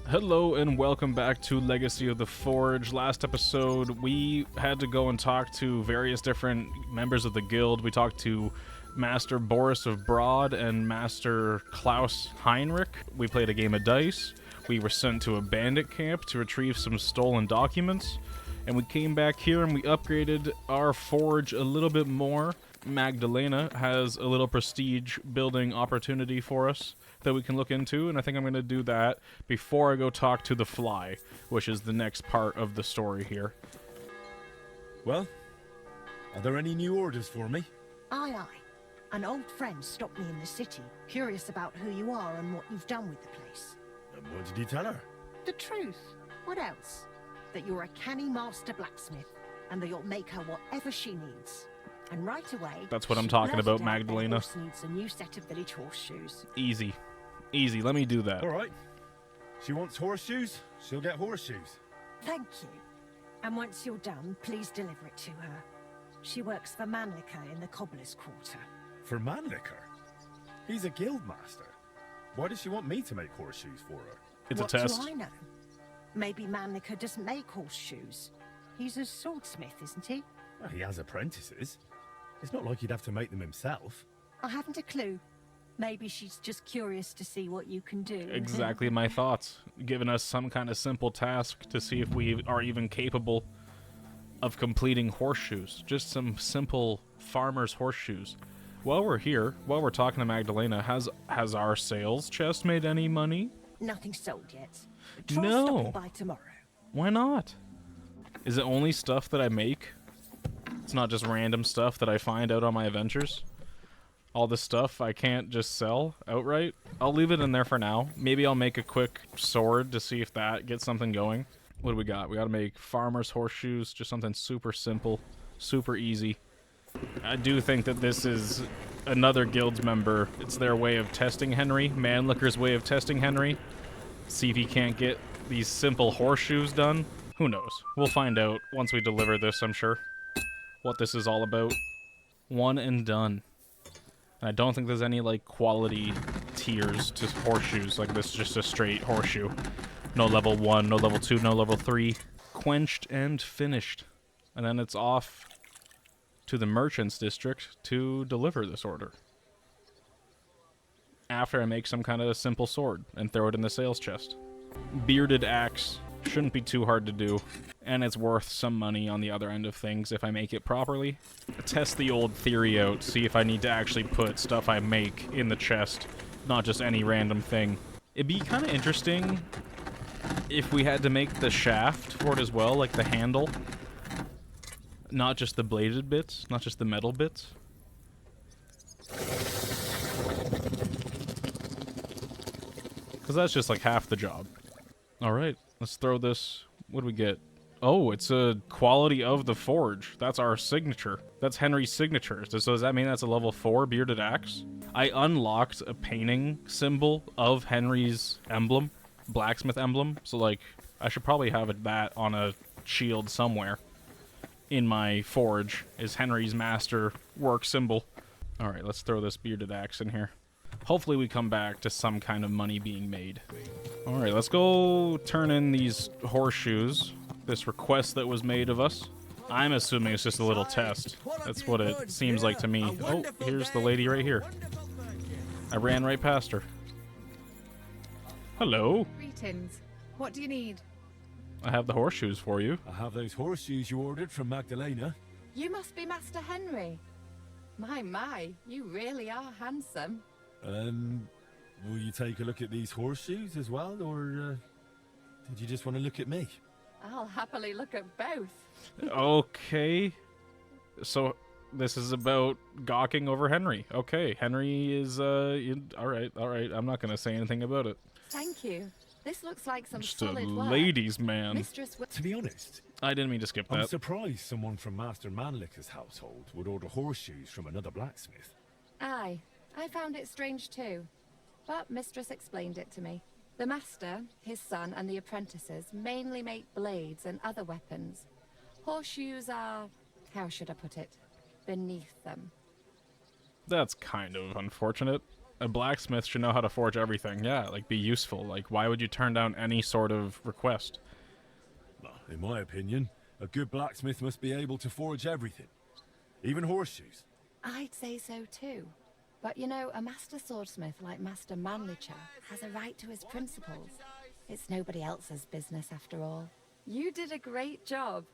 Hello and welcome back to Legacy of the Forge. Last episode, we had to go and talk to various different members of the guild. We talked to Master Boris of Broad and Master Klaus Heinrich. We played a game of dice. We were sent to a bandit camp to retrieve some stolen documents. And we came back here and we upgraded our forge a little bit more. Magdalena has a little prestige building opportunity for us that we can look into, and I think I'm going to do that before I go talk to the Fly, which is the next part of the story here. Well, are there any new orders for me? Aye. An old friend stopped me in the city, curious about who you are and what you've done with the place. And what did you tell her? The truth. What else? That you're a canny master blacksmith, and that you'll make her whatever she needs. And right away, that's what I'm talking about, Magdalena. Horse needs a new set of village horseshoes. Easy. Let me do that. All right. She wants horseshoes, she'll get horseshoes. Thank you. And once you're done, please deliver it to her. She works for Manlicker in the Cobbler's Quarter. For Manlicker? He's a guild master. Why does she want me to make horseshoes for her? It's what a test. Do I know? Maybe Manlicker doesn't make horseshoes. He's a swordsmith, isn't he? Well, he has apprentices. It's not like he'd have to make them himself. I haven't a clue. Maybe she's just curious to see what you can do. Exactly my thoughts. Giving us some kind of simple task to see if we are even capable of completing horseshoes. Just some simple farmer's horseshoes. While we're here, while we're talking to Magdalena, has our sales chest made any money? Nothing sold yet. Try No. stopping by tomorrow. Why not? Is it only stuff that I make? It's not just random stuff that I find out on my adventures? All this stuff I can't just sell outright? I'll leave it in there for now. Maybe I'll make a quick sword to see if that gets something going. What do we got? We gotta make farmer's horseshoes, just something super simple, super easy. I do think that this is another guild's member. It's their way of testing Henry, Manlicker's way of testing Henry. See if he can't get these simple horseshoes done. Who knows? We'll find out once we deliver this, I'm sure, what this is all about. One and done. And I don't think there's any, like, quality tiers to horseshoes. Like, this is just a straight horseshoe. No level 1, no level 2, no level 3. Quenched and finished. And then it's off to the merchant's district to deliver this order. After I make some kind of simple sword and throw it in the sales chest. Bearded axe. Shouldn't be too hard to do. And it's worth some money on the other end of things if I make it properly. Test the old theory out, see if I need to actually put stuff I make in the chest, not just any random thing. It'd be kind of interesting if we had to make the shaft for it as well, like the handle. Not just the bladed bits, not just the metal bits. Because that's just like half the job. Alright, let's throw this. What do we get? Oh, it's a quality of the forge. That's our signature. That's Henry's signature. So does that mean that's a level 4 bearded axe? I unlocked a painting symbol of Henry's emblem, blacksmith emblem. So, like, I should probably have that on a shield somewhere. In my forge is Henry's master work symbol. Alright, let's throw this bearded axe in here. Hopefully we come back to some kind of money being made. Alright, let's go turn in these horseshoes. This request that was made of us. I'm assuming it's just a little test. That's what it seems like to me. Oh, here's the lady right here. I ran right past her. Hello. Greetings. What do you need? I have the horseshoes for you. I have those horseshoes you ordered from Magdalena. You must be Master Henry. My, you really are handsome. Will you take a look at these horseshoes as well, or did you just want to look at me? I'll happily look at both. Okay. So this is about gawking over Henry. Okay, Henry is, alright. I'm not gonna say anything about it. Thank you. This looks like some Just a solid work. ladies' man. Mistress To be honest, I didn't mean to skip I'm that. surprised someone from Master Manlicker's household would order horseshoes from another blacksmith. Aye, I found it strange too. But Mistress explained it to me. The Master, his son, and the apprentices mainly make blades and other weapons. Horseshoes are, how should I put it, beneath them. That's kind of unfortunate. A blacksmith should know how to forge everything. Yeah, like, be useful. Like, why would you turn down any sort of request? Well, in my opinion, a good blacksmith must be able to forge everything. Even horseshoes. I'd say so too. But you know, a master swordsmith like Master Manlicher has a right to his principles. It's nobody else's business after all. You did a great job.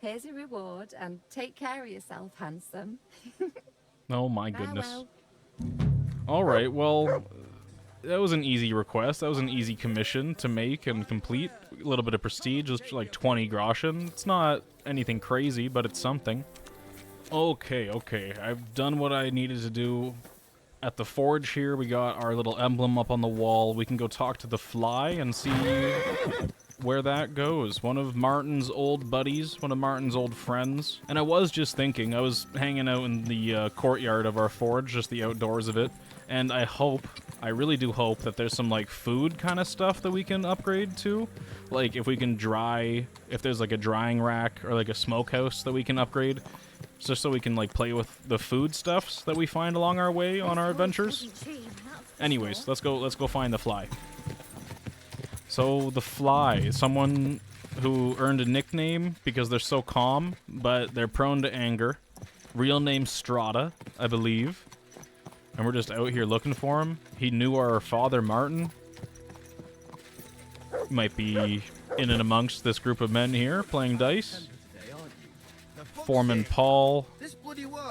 Here's your reward, and take care of yourself, handsome. Oh my goodness. Farewell. Alright, well, that was an easy request. That was an easy commission to make and complete. A little bit of prestige, just like 20 groschen. It's not anything crazy, but it's something. Okay. I've done what I needed to do. At the forge here, we got our little emblem up on the wall. We can go talk to the fly and see where that goes. One of Martin's old buddies, one of Martin's old friends. And I was just thinking, I was hanging out in the courtyard of our forge, just the outdoors of it, and I really do hope that there's some, like, food kind of stuff that we can upgrade to. Like, if we can if there's, like, a drying rack or, like, a smokehouse that we can upgrade, just so we can, like, play with the food stuffs that we find along our way on our adventures. Anyways, let's go find the fly. So, the fly is someone who earned a nickname because they're so calm, but they're prone to anger. Real name Strada, I believe. And we're just out here looking for him. He knew our father, Martin. Might be in and amongst this group of men here, playing dice. Foreman Paul.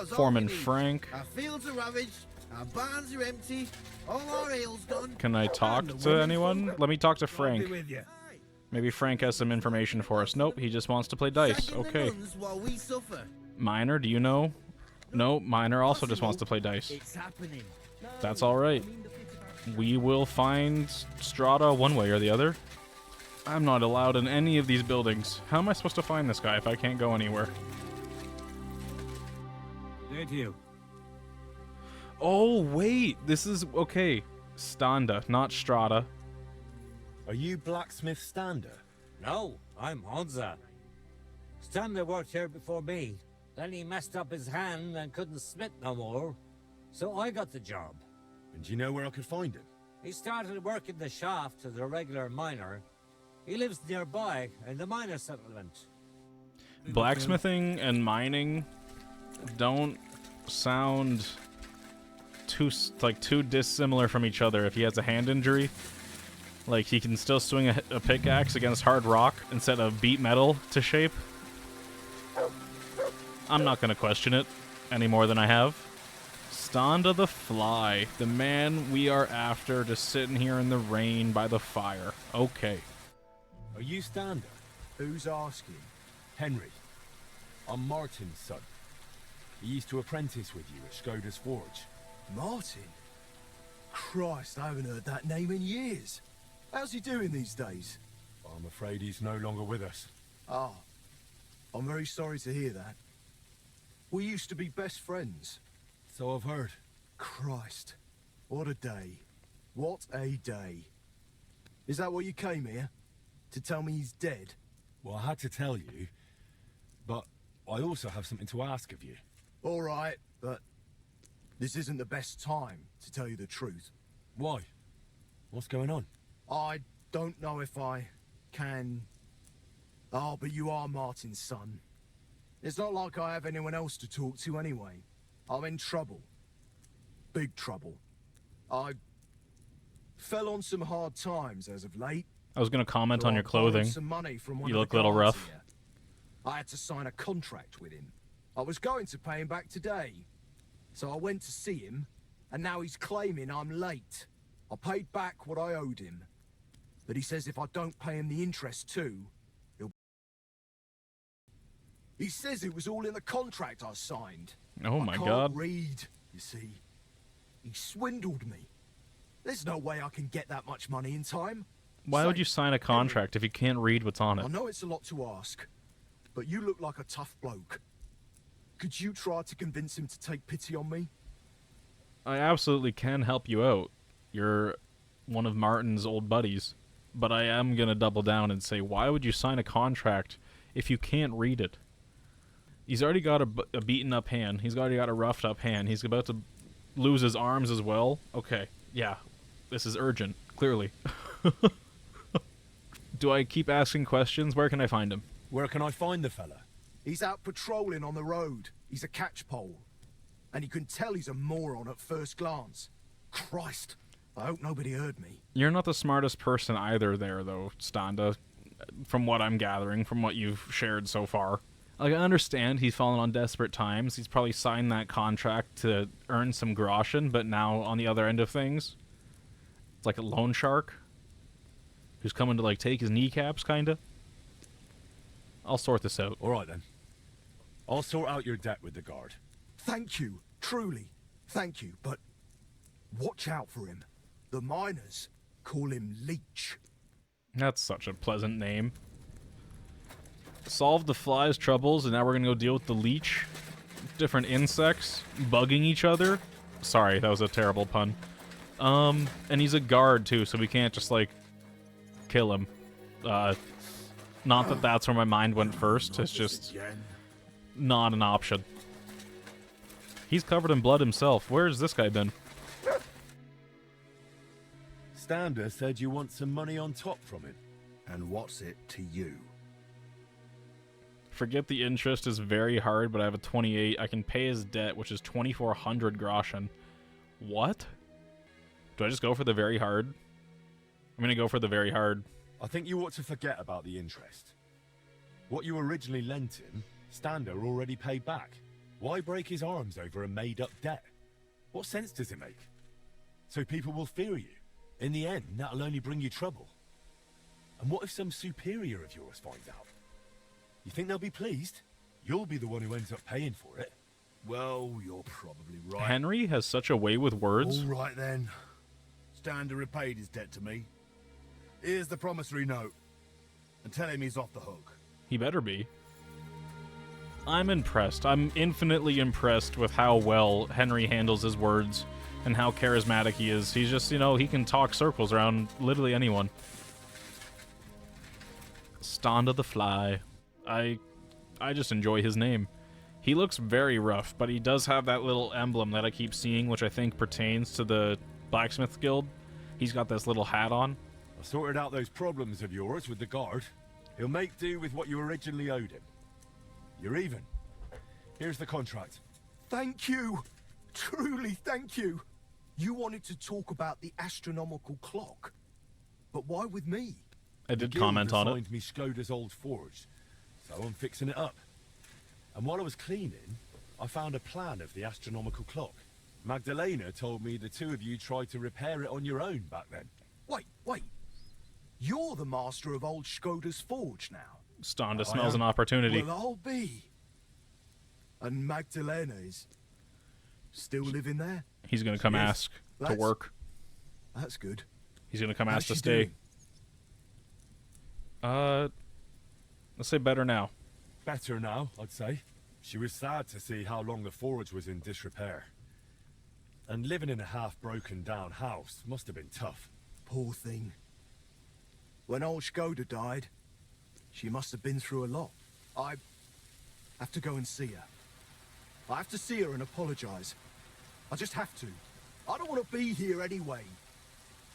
Foreman Frank. Our fields are ravaged, our barns are empty, all our ale's gone. Can I talk to anyone? Let me talk to Frank. Maybe Frank has some information for us. Nope, he just wants to play dice. Okay. Miner, do you know? No, Miner also just wants to play dice. That's alright. We will find Strada one way or the other. I'm not allowed in any of these buildings. How am I supposed to find this guy if I can't go anywhere? Thank you. Oh, wait. This is... Okay. Standa, not Strada. Are you Blacksmith Standa? No, I'm Honza. Standa worked here before me. Then he messed up his hand and couldn't smith no more. So I got the job. And do you know where I could find him? He started working the shaft as a regular miner. He lives nearby in the miner settlement. Blacksmithing and mining don't sound too dissimilar from each other. If he has a hand injury, like, he can still swing a pickaxe against hard rock instead of beat metal to shape. I'm not gonna question it any more than I have. Standa the Fly, the man we are after, just sitting here in the rain by the fire. Okay. Are you Standa? Who's asking? Henry. I'm Martin's son. He used to apprentice with you at Skoda's Forge. Martin? Christ, I haven't heard that name in years. How's he doing these days? I'm afraid he's no longer with us. Ah, I'm very sorry to hear that. We used to be best friends. So I've heard. Christ, what a day. What a day. Is that what you came here? To tell me he's dead? Well, I had to tell you, but I also have something to ask of you. All right, but this isn't the best time to tell you the truth. Why? What's going on? I don't know if I can... Oh, but you are Martin's son. It's not like I have anyone else to talk to anyway. I'm in trouble. Big trouble. I fell on some hard times as of late. I was gonna comment on your I borrowed clothing. some money from one You of look the a little guards rough. here. I had to sign a contract with him. I was going to pay him back today. So I went to see him, and now he's claiming I'm late. I paid back what I owed him. But he says if I don't pay him the interest too, he'll... He says it was all in the contract I signed. Oh my I god. can't read, you see. He swindled me. There's no way I can get that much money in time. Why would Say, you sign a contract if you can't read what's on I it? know it's a lot to ask, but you look like a tough bloke. Could you try to convince him to take pity on me? I absolutely can help you out. You're one of Martin's old buddies. But I am gonna double down and say, why would you sign a contract if you can't read it? He's already got a beaten up hand. He's already got a roughed up hand. He's about to lose his arms as well. Okay. Yeah, this is urgent, clearly. Do I keep asking questions? Where can I find him? Where can I find the fella? He's out patrolling on the road. He's a catchpole. And you can tell he's a moron at first glance. Christ, I hope nobody heard me. You're not the smartest person either there, though, Standa, from what I'm gathering, from what you've shared so far. Like, I understand he's fallen on desperate times. He's probably signed that contract to earn some groschen, but now on the other end of things, it's like a loan shark who's coming to, like, take his kneecaps, kinda. I'll sort this out. All right, then. I'll sort out your debt with the guard. Thank you, truly, thank you, but watch out for him. The miners call him Leech. That's such a pleasant name. Solved the fly's troubles, and now we're gonna go deal with the leech. Different insects bugging each other. Sorry, that was a terrible pun. And he's a guard too, so we can't just like kill him. Not that that's where my mind went first. It's just not an option. He's covered in blood himself. Where's this guy been? Standa said you want some money on top from him. And what's it to you? Forget the interest is very hard, but I have a 28. I can pay his debt, which is 2,400 groschen. What? Do I just go for the very hard? I'm gonna go for the very hard. I think you ought to forget about the interest. What you originally lent him, Standa already paid back. Why break his arms over a made-up debt? What sense does it make? So people will fear you. In the end, that'll only bring you trouble. And what if some superior of yours finds out? You think they'll be pleased? You'll be the one who ends up paying for it. Well, you're probably right. Henry has such a way with words. All right then. Standa repaid his debt to me. Here's the promissory note. And tell him he's off the hook. He better be. I'm impressed. I'm infinitely impressed with how well Henry handles his words and how charismatic he is. He's just, you know, he can talk circles around literally anyone. Standa the Fly. I just enjoy his name. He looks very rough, but he does have that little emblem that I keep seeing, which I think pertains to the Blacksmith Guild. He's got this little hat on. I sorted out those problems of yours with the guard. He'll make do with what you originally owed him. You're even. Here's the contract. Thank you. Truly, thank you. You wanted to talk about the astronomical clock. But why with me? I did comment on it. Assigned me Skoda's old forge, so I'm fixing it up. And while I was cleaning, I found a plan of the astronomical clock. Magdalena told me the two of you tried to repair it on your own back then. Wait. You're the master of old Skoda's forge now. Standa smells an opportunity. Well, I'll be. And Magdalena is still living there? He's gonna come ask to work. That's good. He's gonna come How's ask to she stay. doing? Let's say better now. Better now, I'd say. She was sad to see how long the forge was in disrepair. And living in a half-broken down house must have been tough. Poor thing. When old Skoda died, she must have been through a lot. I have to go and see her. I have to see her and apologize. I just have to. I don't want to be here anyway.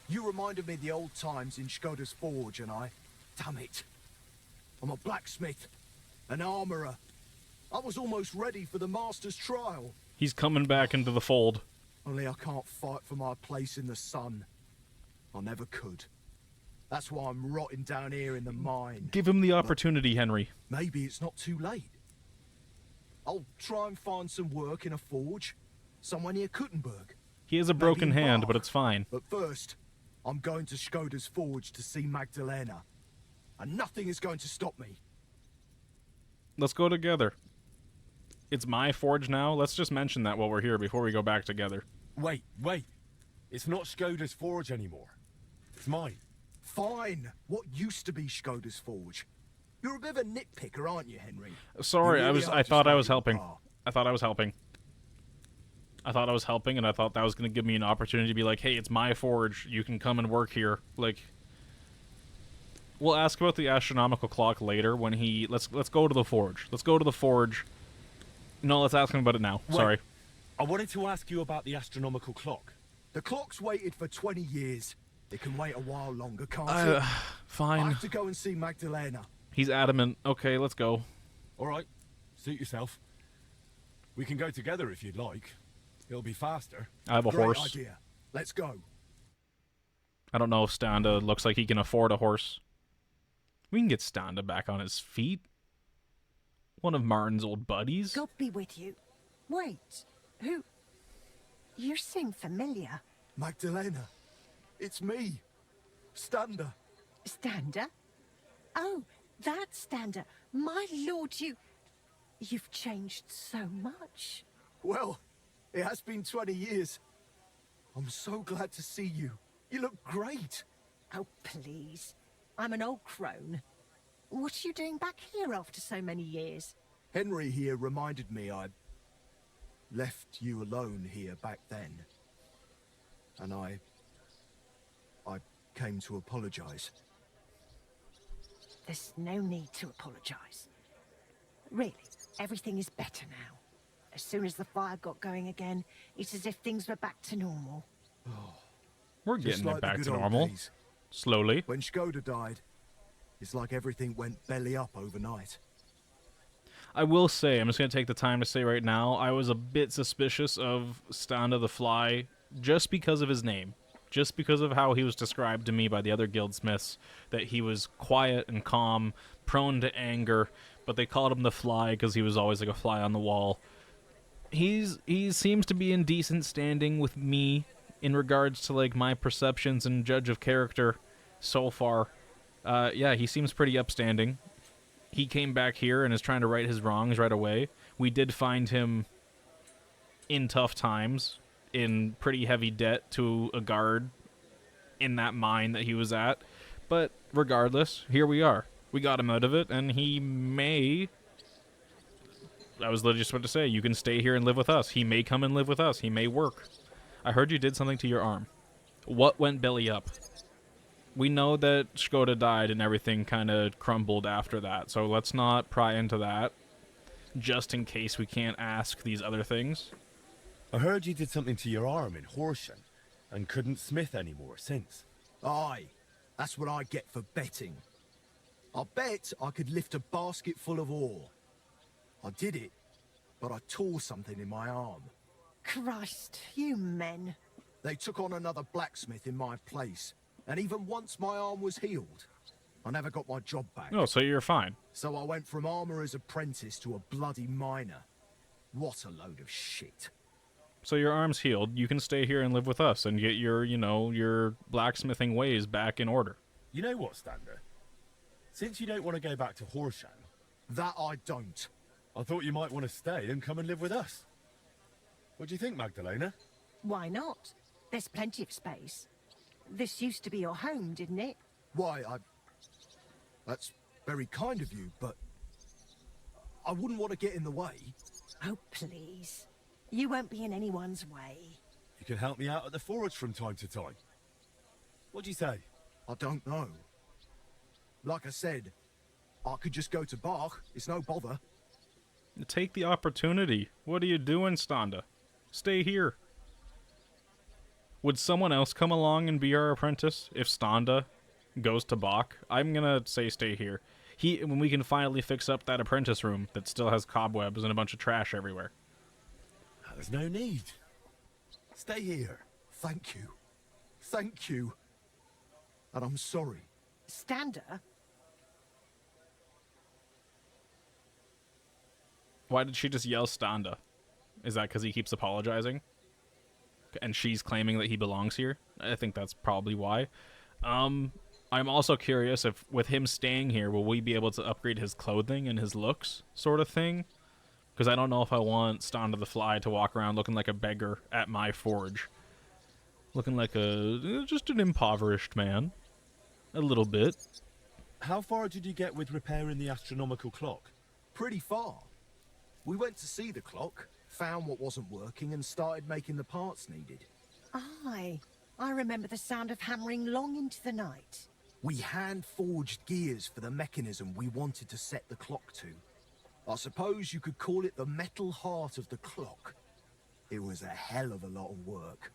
You reminded me of the old times in Skoda's forge, and damn it. I'm a blacksmith, an armorer. I was almost ready for the master's trial. He's coming back into the fold. Only I can't fight for my place in the sun. I never could. That's why I'm rotting down here in the mine. Give him the opportunity, Henry. Maybe it's not too late. I'll try and find some work in a forge, somewhere near Kuttenberg. He has a broken hand, but it's fine. But first, I'm going to Skoda's forge to see Magdalena. And nothing is going to stop me. Let's go together. It's my forge now. Let's just mention that while we're here before we go back together. Wait. It's not Skoda's forge anymore. It's mine. Fine. What used to be Skoda's forge? You're a bit of a nitpicker, aren't you, Henry? Sorry, You really I are thought just I was like your helping. pa. I thought I was helping, and I thought that was going to give me an opportunity to be like, hey, it's my forge. You can come and work here. Like, we'll ask about the astronomical clock later when he... Let's go to the forge. Let's go to the forge. No, let's ask him about it now. Wait. Sorry. I wanted to ask you about the astronomical clock. The clock's waited for 20 years. It can wait a while longer, can't it? I Fine. have to go and see Magdalena. He's adamant. Okay, let's go. All right, suit yourself. We can go together if you'd like. It'll be faster. I have a Great horse. idea. Let's go. I don't know if Standa looks like he can afford a horse. We can get Standa back on his feet. One of Martin's old buddies. God be with you. Wait, who? You seem familiar. Magdalena, it's me, Standa. Standa? Oh, that Standa. My lord, you've changed so much. Well, it has been 20 years. I'm so glad to see you. You look great. Oh, please. I'm an old crone. What are you doing back here after so many years? Henry here reminded me I left you alone here back then. And I came to apologize. There's no need to apologize. Really, everything is better now. As soon as the fire got going again, it's as if things were back to normal. We're Just getting like it the back good to old normal. days. Slowly. When Skoda died, it's like everything went belly up overnight. I will say, I'm just going to take the time to say right now, I was a bit suspicious of Standa the Fly just because of his name. Just because of how he was described to me by the other guildsmiths, that he was quiet and calm, prone to anger, but they called him the Fly because he was always like a fly on the wall. He seems to be in decent standing with me in regards to like my perceptions and judge of character so far. Yeah, he seems pretty upstanding. He came back here and is trying to right his wrongs right away. We did find him in tough times, in pretty heavy debt to a guard in that mine that he was at. But regardless, here we are. We got him out of it, and he may... I was literally just about to say, you can stay here and live with us. He may come and live with us. He may work. I heard you did something to your arm. What went belly up? We know that Skoda died and everything kind of crumbled after that, so let's not pry into that, just in case we can't ask these other things. I heard you did something to your arm in Horsham and couldn't smith anymore since. Aye, that's what I get for betting. I bet I could lift a basket full of ore. I did it, but I tore something in my arm. Christ, you men. They took on another blacksmith in my place, and even once my arm was healed, I never got my job back. Oh, so you're fine. So I went from armorer's apprentice to a bloody miner. What a load of shit. So your arm's healed. You can stay here and live with us and get your, your blacksmithing ways back in order. You know what, Standa? Since you don't want to go back to Horsham, That I don't. I thought you might want to stay and come and live with us. What do you think, Magdalena? Why not? There's plenty of space. This used to be your home, didn't it? Why, that's very kind of you, but I wouldn't want to get in the way. Oh, please. You won't be in anyone's way. You can help me out at the forge from time to time. What do you say? I don't know. Like I said, I could just go to Bach. It's no bother. Take the opportunity. What are you doing, Standa? Stay here. Would someone else come along and be our apprentice if Standa goes to Bach? I'm gonna say stay here. When we can finally fix up that apprentice room that still has cobwebs and a bunch of trash everywhere. There's no need. Stay here. Thank you. Thank you. And I'm sorry. Standa? Why did she just yell Standa? Is that because he keeps apologizing? And she's claiming that he belongs here? I think that's probably why. I'm also curious if, with him staying here, will we be able to upgrade his clothing and his looks, sort of thing? Because I don't know if I want Standa the Fly to walk around looking like a beggar at my forge. Looking like just an impoverished man. A little bit. How far did you get with repairing the astronomical clock? Pretty far. We went to see the clock, found what wasn't working, and started making the parts needed. Aye. I remember the sound of hammering long into the night. We hand-forged gears for the mechanism we wanted to set the clock to. I suppose you could call it the metal heart of the clock. It was a hell of a lot of work.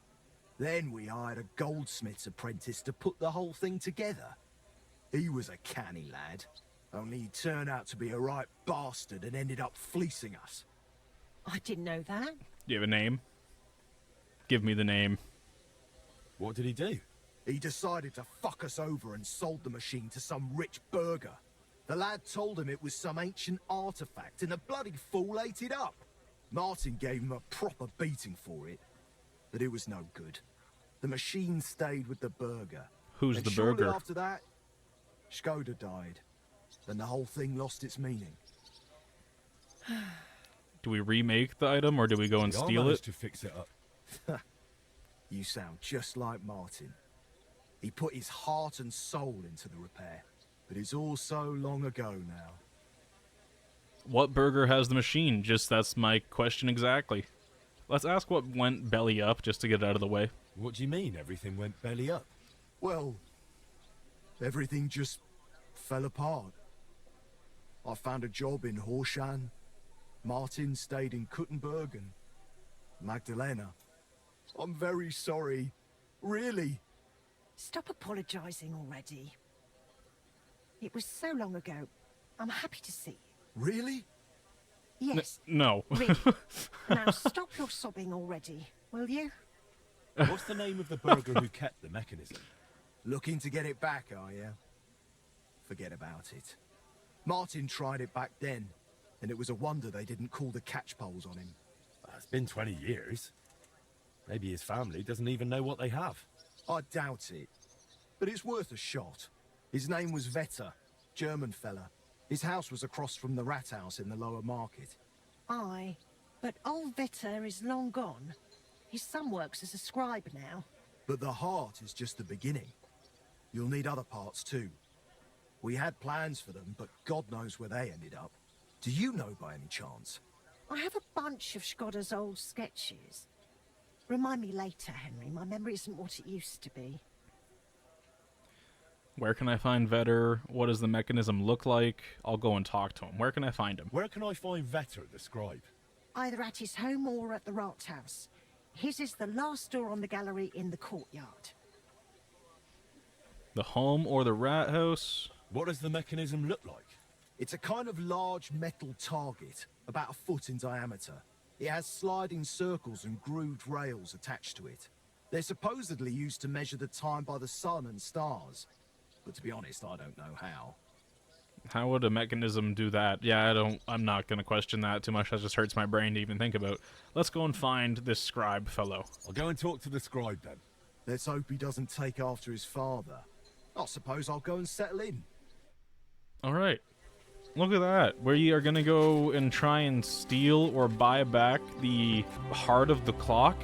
Then we hired a goldsmith's apprentice to put the whole thing together. He was a canny lad, only he turned out to be a right bastard and ended up fleecing us. I didn't know that. Do you have a name? Give me the name. What did he do? He decided to fuck us over and sold the machine to some rich burgher. The lad told him it was some ancient artifact, and the bloody fool ate it up. Martin gave him a proper beating for it, but it was no good. The machine stayed with the burgher. Who's And the shortly burgher? after that, Skoda died. Then the whole thing lost its meaning. Do we remake the item or do we go and I steal managed it? to fix it up. You sound just like Martin. He put his heart and soul into the repair, but it's all so long ago now. What burger has the machine? Just that's my question exactly. Let's ask what went belly up just to get it out of the way. What do you mean everything went belly up? Well, everything just fell apart. I found a job in Horshan. Martin stayed in Kuttenberg and Magdalena. I'm very sorry. Really. Stop apologising already. It was so long ago. I'm happy to see you. Really? Yes, No. really. Now stop your sobbing already, will you? What's the name of the burgher who kept the mechanism? Looking to get it back, are you? Forget about it. Martin tried it back then, and it was a wonder they didn't call the catchpoles on him. It's been 20 years. Maybe his family doesn't even know what they have. I doubt it, but it's worth a shot. His name was Vetter, German fella. His house was across from the rat house in the lower market. Aye, but old Vetter is long gone. His son works as a scribe now. But the heart is just the beginning. You'll need other parts too. We had plans for them, but God knows where they ended up. Do you know by any chance? I have a bunch of Skoda's old sketches. Remind me later, Henry. My memory isn't what it used to be. Where can I find Vetter? What does the mechanism look like? I'll go and talk to him. Where can I find him? Where can I find Vetter, the scribe? Either at his home or at the rat house. His is the last door on the gallery in the courtyard. The home or the rat house? What does the mechanism look like? It's a kind of large metal target, about a foot in diameter. It has sliding circles and grooved rails attached to it. They're supposedly used to measure the time by the sun and stars. But to be honest, I don't know how. How would a mechanism do that? Yeah, I'm not going to question that too much. That just hurts my brain to even think about. Let's go and find this scribe fellow. I'll go and talk to the scribe then. Let's hope he doesn't take after his father. I suppose I'll go and settle in. All right. Look at that. We are going to go and try and steal or buy back the heart of the clock.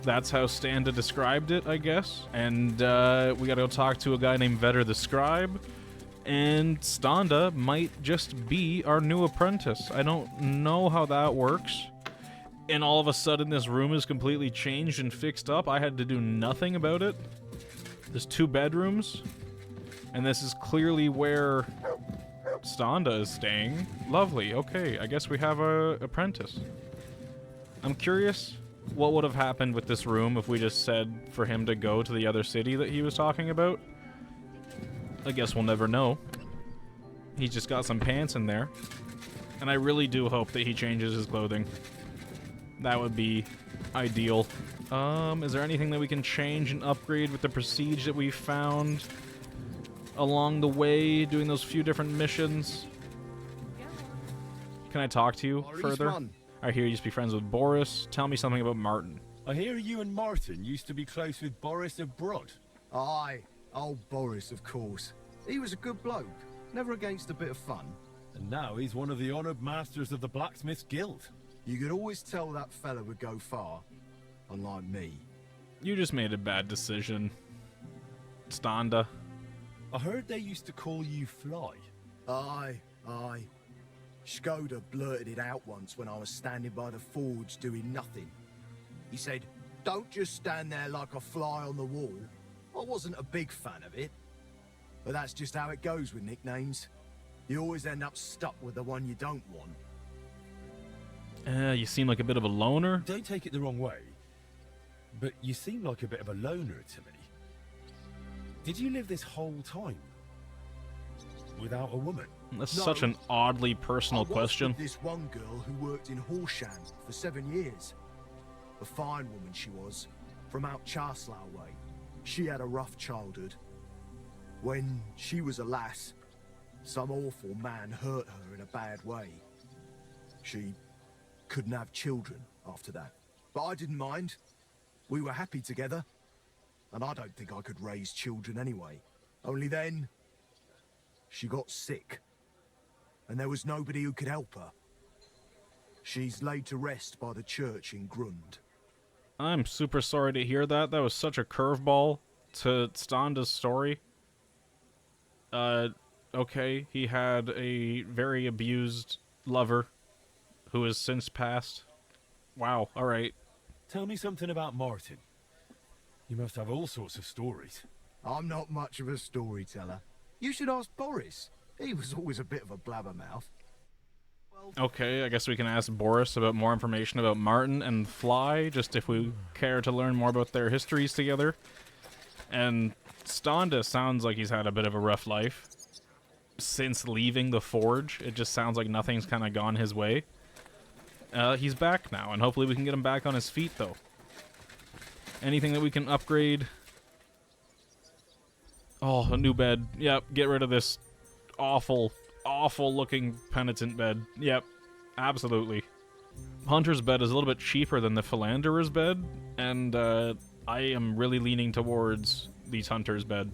That's how Standa described it, I guess. And we got to go talk to a guy named Vetter the Scribe. And Standa might just be our new apprentice. I don't know how that works. And all of a sudden this room is completely changed and fixed up. I had to do nothing about it. There's 2 bedrooms. And this is clearly where Standa is staying. Lovely. Okay, I guess we have a apprentice. I'm curious what would have happened with this room if we just said for him to go to the other city that he was talking about. I guess we'll never know. He's just got some pants in there. And I really do hope that he changes his clothing. That would be ideal. Is there anything that we can change and upgrade with the prestige that we found along the way, doing those few different missions? Can I talk to you further? I hear you used to be friends with Boris. Tell me something about Martin. I hear you and Martin used to be close with Boris of Brod. Aye, old Boris, of course. He was a good bloke, never against a bit of fun. And now he's one of the honoured masters of the Blacksmith's Guild. You could always tell that fella would go far, unlike me. You just made a bad decision, Standa. I heard they used to call you Fly. Aye, aye. Skoda blurted it out once when I was standing by the forge doing nothing. He said, "Don't just stand there like a fly on the wall." I wasn't a big fan of it. But that's just how it goes with nicknames. You always end up stuck with the one you don't want. You seem like a bit of a loner. Don't take it the wrong way. But you seem like a bit of a loner to me. Did you live this whole time without a woman? That's No. such an oddly personal I was question. with this one girl who worked in Horsham for 7 years. A fine woman she was, from out Charslow way. She had a rough childhood. When she was a lass, some awful man hurt her in a bad way. She couldn't have children after that. But I didn't mind. We were happy together. And I don't think I could raise children anyway. Only then, she got sick. And there was nobody who could help her. She's laid to rest by the church in Grund. I'm super sorry to hear that. That was such a curveball to Standa's story. Okay, he had a very abused lover who has since passed. Wow, alright. Tell me something about Martin. You must have all sorts of stories. I'm not much of a storyteller. You should ask Boris. He was always a bit of a blabbermouth. Okay, I guess we can ask Boris about more information about Martin and Fly, just if we care to learn more about their histories together. And Standa sounds like he's had a bit of a rough life. Since leaving the Forge, it just sounds like nothing's kind of gone his way. He's back now, and hopefully we can get him back on his feet, though. Anything that we can upgrade? Oh, a new bed. Yep, get rid of this awful looking penitent bed. Yep, absolutely. Hunter's bed is a little bit cheaper than the Philanderer's bed, and I am really leaning towards these Hunter's bed.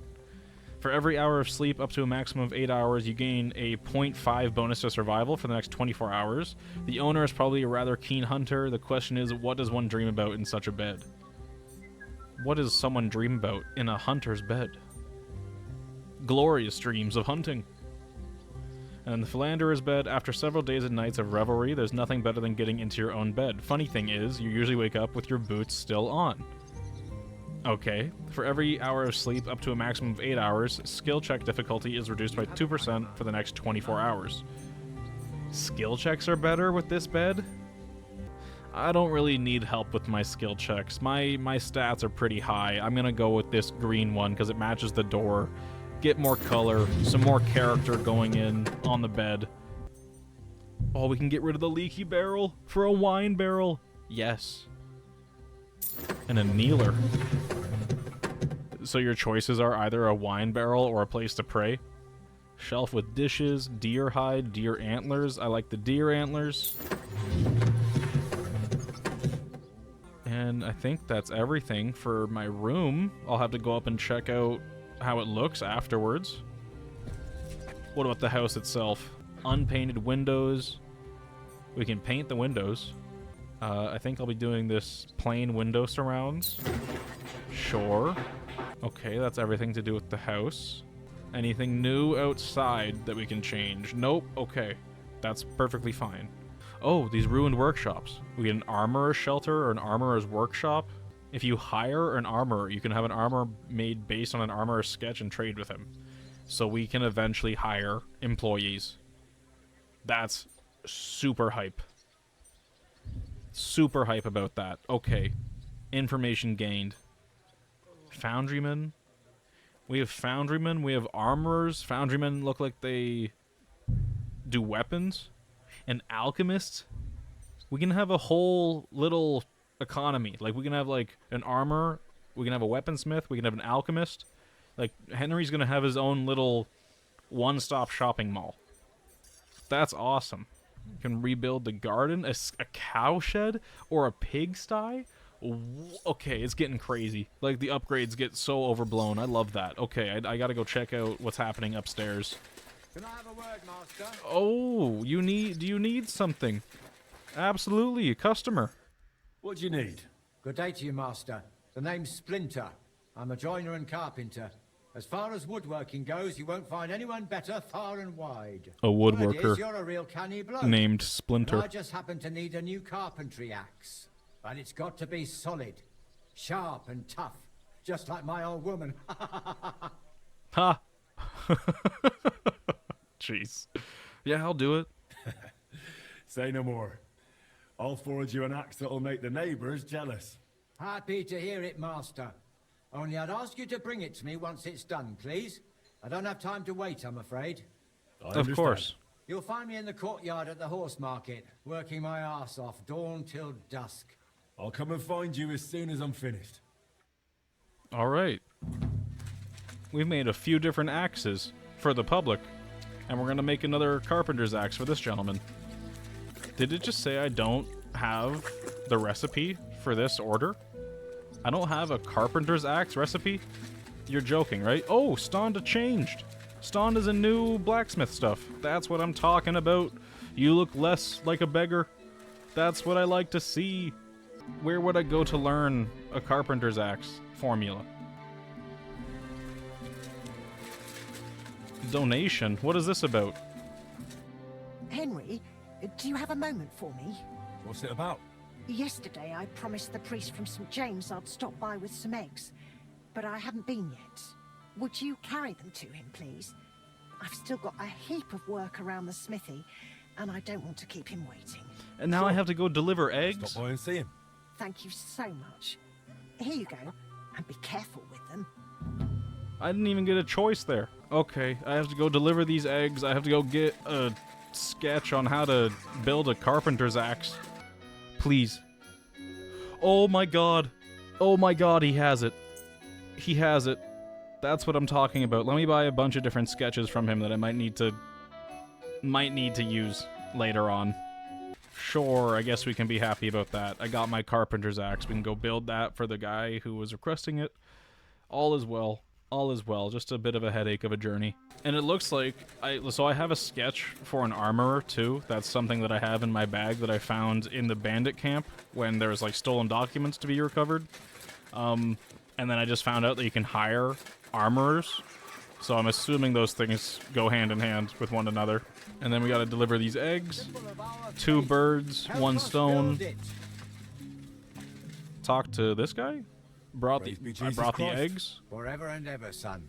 For every hour of sleep up to a maximum of 8 hours, you gain a 0.5 bonus to survival for the next 24 hours. The owner is probably a rather keen hunter. The question is, what does one dream about in such a bed? What does someone dream about in a hunter's bed? Glorious dreams of hunting. And the Philanderer's bed, after several days and nights of revelry, there's nothing better than getting into your own bed. Funny thing is, you usually wake up with your boots still on. Okay, for every hour of sleep up to a maximum of 8 hours, skill check difficulty is reduced by 2% for the next 24 hours. Skill checks are better with this bed? I don't really need help with my skill checks. My stats are pretty high. I'm gonna go with this green one because it matches the door. Get more color, some more character going in on the bed. Oh, we can get rid of the leaky barrel for a wine barrel. Yes. And a kneeler. So your choices are either a wine barrel or a place to pray. Shelf with dishes, deer hide, deer antlers. I like the deer antlers. And I think that's everything for my room. I'll have to go up and check out how it looks afterwards. What about the house itself? Unpainted windows. We can paint the windows. I think I'll be doing this plain window surrounds. Sure. Okay, that's everything to do with the house. Anything new outside that we can change? Nope. Okay. That's perfectly fine. Oh, these ruined workshops. We get an armorer's shelter or an armorer's workshop. If you hire an armorer, you can have an armor made based on an armorer's sketch and trade with him. So we can eventually hire employees. That's super hype. Super hype about that. Okay. Information gained. Foundrymen. We have foundrymen. We have armorers. Foundrymen look like they do weapons. And alchemists. We can have a whole little economy. Like, we can have, like, an armor. We can have a weaponsmith. We can have an alchemist. Like, Henry's gonna have his own little one-stop shopping mall. That's awesome. You can rebuild the garden, a cow shed, or a pigsty. Okay, it's getting crazy. Like, the upgrades get so overblown. I love that. Okay, I gotta go check out what's happening upstairs. Can I have a word, Master? Oh, do you need something? Absolutely, a customer. What do you need? Good day to you, Master. The name's Splinter. I'm a joiner and carpenter. As far as woodworking goes, you won't find anyone better far and wide. A Word woodworker is, you're a real canny bloke. named And Splinter. I just happen to need a new carpentry axe. But it's got to be solid, sharp and tough, just like my old woman. Ha! Jeez. Yeah, I'll do it. Say no more. I'll forge you an axe that'll make the neighbors jealous. Happy to hear it, Master. Only I'd ask you to bring it to me once it's done, please. I don't have time to wait, I'm afraid. Of course. You'll find me in the courtyard at the horse market, working my arse off dawn till dusk. I'll come and find you as soon as I'm finished. All right. We've made a few different axes for the public, and we're going to make another carpenter's axe for this gentleman. Did it just say I don't have the recipe for this order? I don't have a carpenter's axe recipe? You're joking, right? Oh, Standa changed. Standa's a new blacksmith stuff. That's what I'm talking about. You look less like a beggar. That's what I like to see. Where would I go to learn a carpenter's axe formula? Donation? What is this about? Henry, do you have a moment for me? What's it about? Yesterday, I promised the priest from St. James I'd stop by with some eggs, but I haven't been yet. Would you carry them to him, please? I've still got a heap of work around the smithy, and I don't want to keep him waiting. And now I have to go deliver eggs? Stop by and see him. Thank you so much. Here you go, and be careful with them. I didn't even get a choice there. Okay, I have to go deliver these eggs. I have to go get a sketch on how to build a carpenter's axe. Please. Oh my god. Oh my god, he has it. He has it. That's what I'm talking about. Let me buy a bunch of different sketches from him that I might need to use later on. Sure, I guess we can be happy about that. I got my carpenter's axe. We can go build that for the guy who was requesting it. All is well. All is well. Just a bit of a headache of a journey. And it looks like I have a sketch for an armorer too. That's something that I have in my bag that I found in the bandit camp when there was like stolen documents to be recovered. And then I just found out that you can hire armorers. So I'm assuming those things go hand in hand with one another. And then we gotta deliver these eggs. 2 birds, 1 stone. Talk to this guy? I brought the eggs. Forever and ever, son.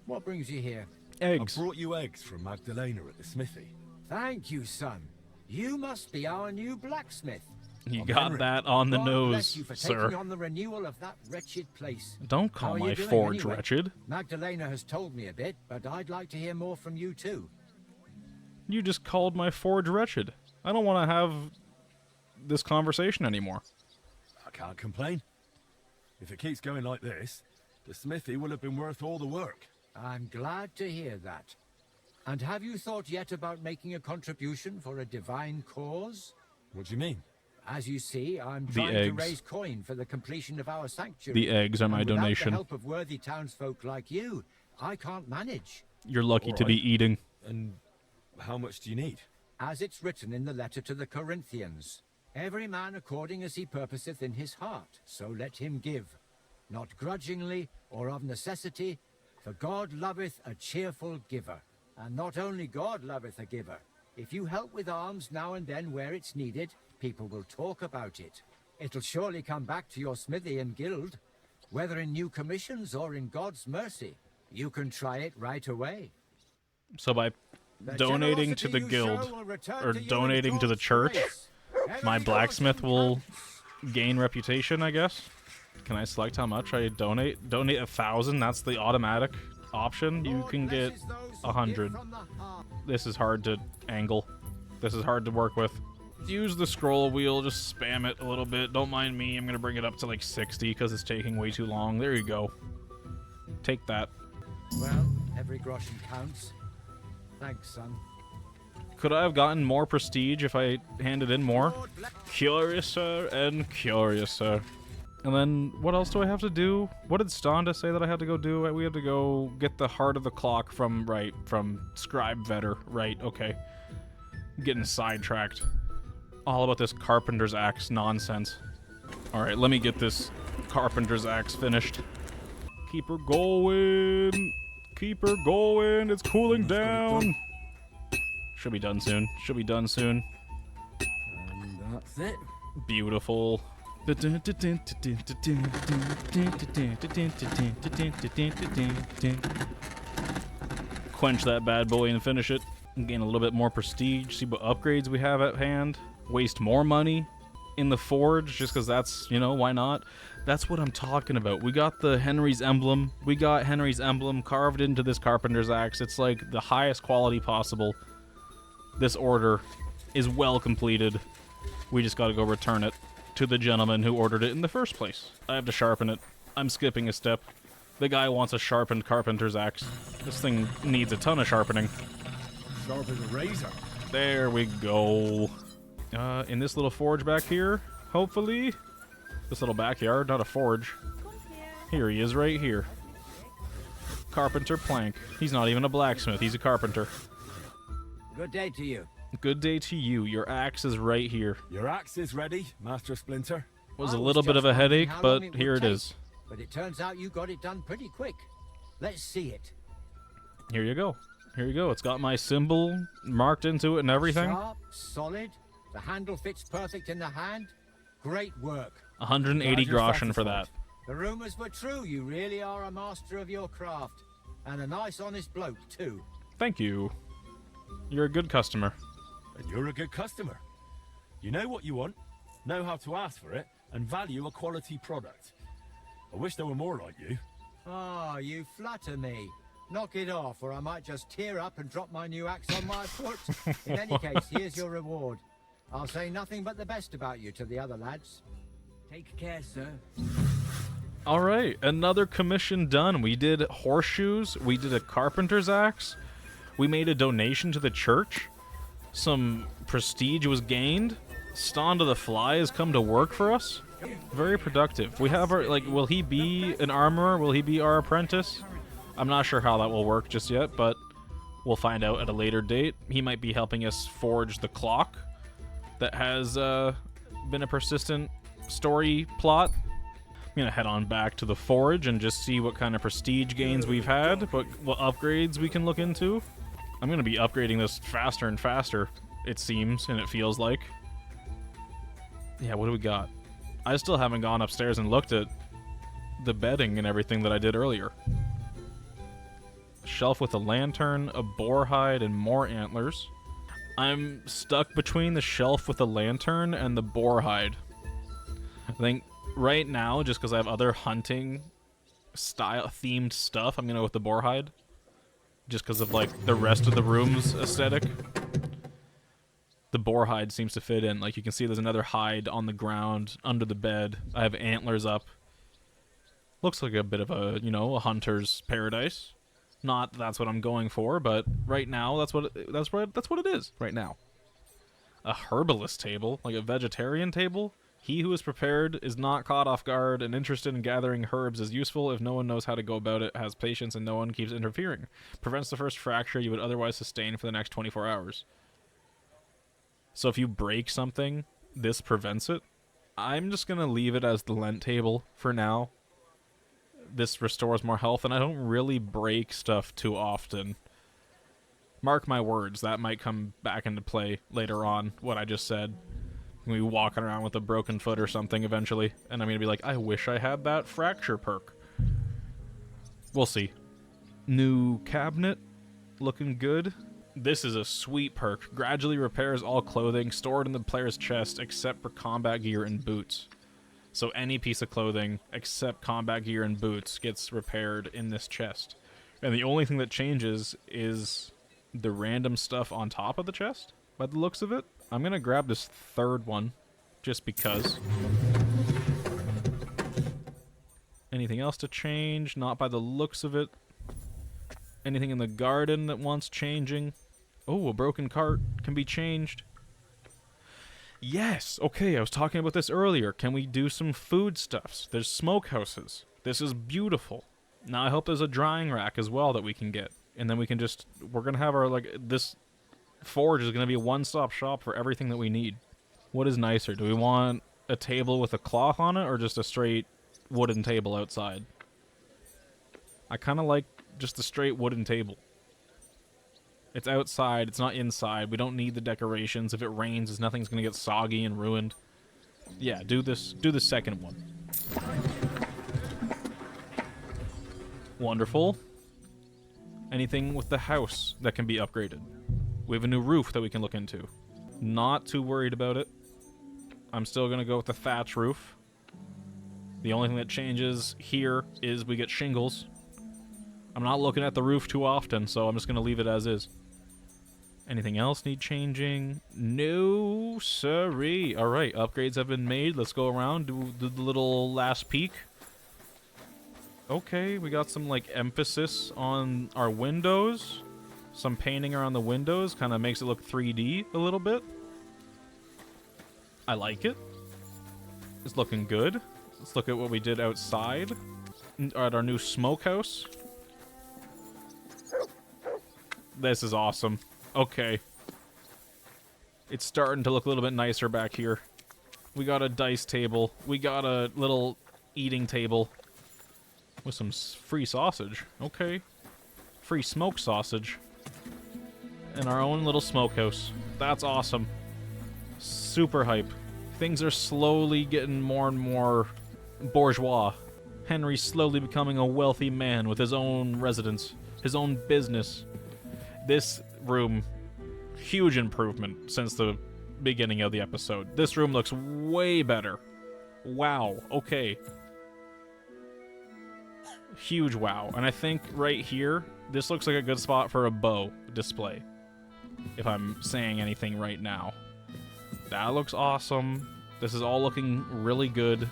What brings you here? Eggs. I brought you eggs from Magdalena at the smithy. Thank you, son. You must be our new blacksmith. You got that on the God nose, bless you for sir. taking on the renewal of that wretched place. Don't How call are you my doing forge anyway? wretched. Magdalena has told me a bit, but I'd like to hear more from you too. You just called my forge wretched. I don't want to have this conversation anymore. I can't complain. If it keeps going like this, the smithy will have been worth all the work. I'm glad to hear that. And have you thought yet about making a contribution for a divine cause? What do you mean? As you see, I'm trying to raise coin for the completion of our sanctuary. The eggs are my And donation. without the help of worthy townsfolk like you, I can't manage. You're lucky to be Alright. eating. And how much do you need? As it's written in the letter to the Corinthians, every man according as he purposeth in his heart, so let him give, not grudgingly or of necessity, for God loveth a cheerful giver. And not only God loveth a giver. If you help with arms now and then where it's needed, people will talk about it. It'll surely come back to your smithy and guild, whether in new commissions or in God's mercy. You can try it right away. So by The donating to generosity the you guild, show will return or to you in donating to the God's church, grace. my Every blacksmith donation will counts. gain reputation, I guess. Can I select how much I donate? Donate 1,000, that's the automatic option. You Lord can get blesses those who give 100. from the heart. This is hard to angle. This is hard to work with. Use the scroll wheel, just spam it a little bit. Don't mind me, I'm gonna bring it up to like 60 because it's taking way too long. There you go. Take that. Well, every groschen counts. Thanks, son. Could I have gotten more prestige if I handed in more? Lord bless- Curiouser and curiouser. And then, what else do I have to do? What did Standa say that I had to go do? We had to go get the heart of the clock from Scribe Vetter. Right, okay. I'm getting sidetracked. All about this carpenter's axe nonsense. Alright, let me get this carpenter's axe finished. Keep her going! Keep her going! It's cooling down! Should be done soon. Should be done soon. And that's it. Beautiful. Quench that bad boy and finish it. Gain a little bit more prestige. See what upgrades we have at hand. Waste more money in the forge just because that's, you know, why not? That's what I'm talking about. We got the Henry's emblem. We got Henry's emblem carved into this carpenter's axe. It's like the highest quality possible. This order is well completed. We just gotta go return it to the gentleman who ordered it in the first place. I have to sharpen it. I'm skipping a step. The guy wants a sharpened carpenter's axe. This thing needs a ton of sharpening. Sharp as a razor. There we go. In this little forge back here, hopefully. This little backyard, not a forge. Here he is right here. Carpenter Plank. He's not even a blacksmith, he's a carpenter. Good day to you. Good day to you. Your axe is right here. Your axe is ready, Master Splinter. Was I a little bit just of a wondering headache, how but long it here would it take, is. But it turns out you got it done pretty quick. Let's see it. Here you go. Here you go. It's got my symbol marked into it and everything. Sharp, solid. The handle fits perfect in the hand. Great work. 180 Glad you're groschen for that. satisfied. The rumors were true. You really are a master of your craft. And a nice, honest bloke, too. Thank you. You're a good customer. And you're a good customer. You know what you want, know how to ask for it, and value a quality product. I wish there were more like you. Ah, you flatter me. Knock it off, or I might just tear up and drop my new axe on my foot. In any case, here's your reward. I'll say nothing but the best about you to the other lads. Take care, sir. All right, another commission done. We did horseshoes. We did a carpenter's axe. We made a donation to the church. Some prestige was gained. Standa the Fly has come to work for us. Very productive. We have our, like, will he be an armorer? Will he be our apprentice? I'm not sure how that will work just yet, but we'll find out at a later date. He might be helping us forge the clock that has been a persistent story plot. I'm gonna head on back to the forge and just see what kind of prestige gains we've had, what upgrades we can look into. I'm gonna be upgrading this faster and faster, it seems, and it feels like. Yeah, what do we got? I still haven't gone upstairs and looked at the bedding and everything that I did earlier. Shelf with a lantern, a boar hide, and more antlers. I'm stuck between the shelf with the lantern and the boar hide. I think right now, just because I have other hunting style themed stuff, I'm gonna go with the boar hide. Just because of like the rest of the room's aesthetic. The boar hide seems to fit in. Like you can see there's another hide on the ground under the bed. I have antlers up. Looks like a bit of a, you know, a hunter's paradise. Not that's what I'm going for, but right now that's what it is right now. A herbalist table, like a vegetarian table. He who is prepared is not caught off guard and interested in gathering herbs is useful if no one knows how to go about it, has patience, and no one keeps interfering. Prevents the first fracture you would otherwise sustain for the next 24 hours. So if you break something, this prevents it. I'm just going to leave it as the Lent table for now. This restores more health, and I don't really break stuff too often. Mark my words, that might come back into play later on, what I just said. I'm gonna be walking around with a broken foot or something eventually, and I'm gonna be like, I wish I had that fracture perk. We'll see. New cabinet, looking good. This is a sweet perk. Gradually repairs all clothing stored in the player's chest except for combat gear and boots. So any piece of clothing except combat gear and boots gets repaired in this chest. And the only thing that changes is the random stuff on top of the chest, by the looks of it. I'm going to grab this third one, just because. Anything else to change? Not by the looks of it. Anything in the garden that wants changing? Oh, a broken cart can be changed. Yes! Okay, I was talking about this earlier. Can we do some foodstuffs? There's smokehouses. This is beautiful. Now I hope there's a drying rack as well that we can get. And then we can just... We're going to have our, like, this... Forge is going to be a one-stop shop for everything that we need. What is nicer? Do we want a table with a cloth on it or just a straight wooden table outside? I kind of like just the straight wooden table. It's outside, it's not inside. We don't need the decorations. If it rains, nothing's going to get soggy and ruined. Yeah, do the second one. Wonderful. Anything with the house that can be upgraded? We have a new roof that we can look into. Not too worried about it. I'm still going to go with the thatch roof. The only thing that changes here is we get shingles. I'm not looking at the roof too often, so I'm just going to leave it as is. Anything else need changing? No, sirree. All right, upgrades have been made. Let's go around, do the little last peek. Okay, we got some, like, emphasis on our windows. Some painting around the windows. Kind of makes it look 3D a little bit. I like it. It's looking good. Let's look at what we did outside at our new smokehouse. This is awesome. Okay. It's starting to look a little bit nicer back here. We got a dice table. We got a little eating table with some free sausage. Okay. Free smoked sausage. And our own little smokehouse. That's awesome. Super hype. Things are slowly getting more and more bourgeois. Henry's slowly becoming a wealthy man with his own residence, his own business. This room, huge improvement since the beginning of the episode. This room looks way better. Wow, okay. Huge wow. And I think right here, this looks like a good spot for a bow display. If I'm saying anything right now. That looks awesome. This is all looking really good.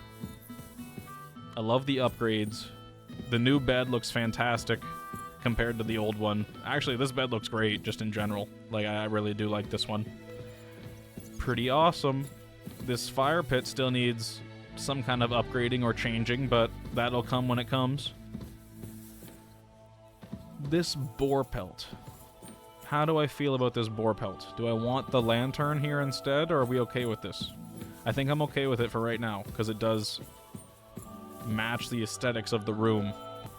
I love the upgrades. The new bed looks fantastic compared to the old one. Actually, this bed looks great, just in general. Like, I really do like this one. Pretty awesome. This fire pit still needs some kind of upgrading or changing, but that'll come when it comes. This boar pelt. How do I feel about this boar pelt? Do I want the lantern here instead, or are we okay with this? I think I'm okay with it for right now, because it does match the aesthetics of the room.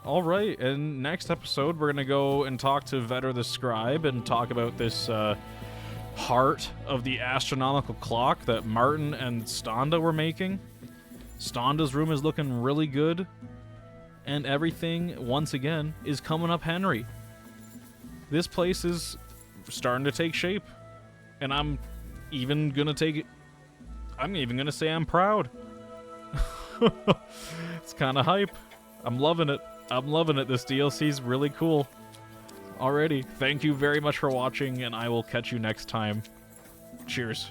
Alright, and next episode we're going to go and talk to Vetter the Scribe and talk about this heart of the astronomical clock that Martin and Standa were making. Standa's room is looking really good, and everything, once again, is coming up Henry. This place is starting to take shape, and I'm even going to take it. I'm even going to say I'm proud. It's kind of hype. I'm loving it. I'm loving it. This DLC's really cool. Alrighty, thank you very much for watching, and I will catch you next time. Cheers.